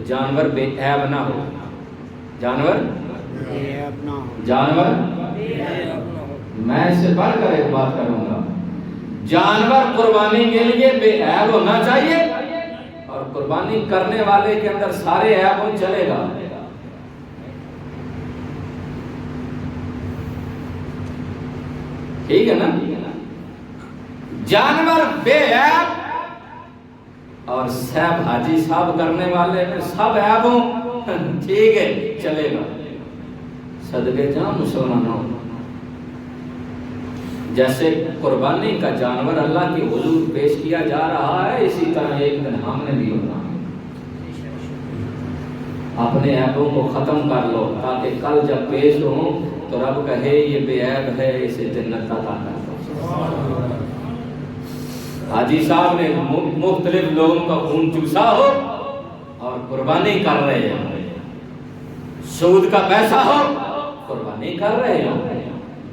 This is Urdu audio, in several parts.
جانور بے عیب نہ ہو، جانور میں اس سے بڑھ کر ایک بات کروں گا، جانور قربانی کے لیے بے عیب ہونا چاہیے، اور قربانی کرنے والے کے اندر سارے عیب ہوں چلے گا۔ ٹھیک ہے نا؟ جانور بے عیب اور صاحب حاجی صاحب کرنے والے میں سب عیب ہوں، ٹھیک ہے چلے گا۔ صدقے جاؤ مسلمانوں، جیسے قربانی کا جانور اللہ کی حضور پیش کیا جا رہا ہے، اسی طرح ایک دن ہم نے بھی ہونا۔ اپنے عیبوں کو ختم کر لو تاکہ کل جب پیش ہوں تو رب کہے یہ بے عیب ہے، اسے جنت عطا کر دو۔ حاجی صاحب نے مختلف لوگوں کا خون چوسا ہو اور قربانی کر رہے ہیں، سود کا پیسہ ہو قربانی کر رہے ہو،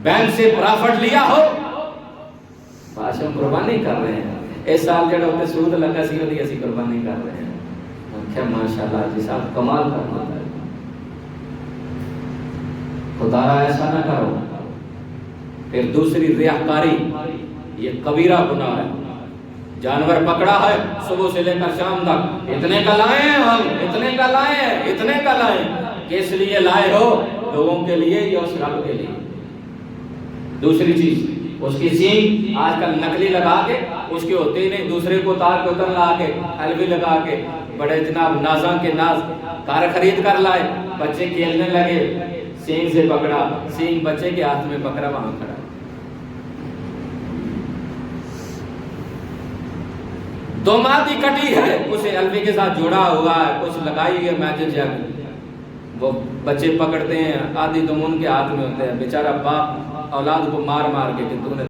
بینک سے پرافٹ لیا ہو بادشاہ قربانی کر رہے ہیں۔ اس سال جڑا ہوتے سود لگا سی وہ اسی قربانی کر رہے ہیں۔ کیا ماشاءاللہ حاجی صاحب کمال کرنا ہے۔ خدا را ایسا نہ کرو۔ پھر دوسری ریاکاری، یہ کبیرہ گناہ ہے۔ جانور پکڑا ہے صبح سے لے کر شام تک، اتنے کا لائے ہیں ہم، اتنے کا لائے ہیں، اتنے کا لائے ہیں۔ کس لیے لائے ہو؟ لوگوں کے لیے یا اس رب کے لیے؟ دوسری چیز، اس کی سینگ آج کل نکلی لگا کے، اس کے ہوتے ہی نہیں، دوسرے کو تار کے اتر لا کے حلوی لگا کے بڑے جناب نازاں کے ناز کار خرید کر لائے، بچے کھیلنے لگے، سینگ سے پکڑا، سینگ بچے کے ہاتھ میں پکڑا، وہاں کھڑا۔ دو ماہ کی کٹی ہے، اسے حلوے کے ساتھ جوڑا ہوا ہے، کچھ لگائی ہے میجک جگ، وہ بچے پکڑتے ہیں، آدھی دم ان کے ہاتھ میں ہوتے ہیں، بیچارہ باپ اولاد کو مار مار کے کہ تو نے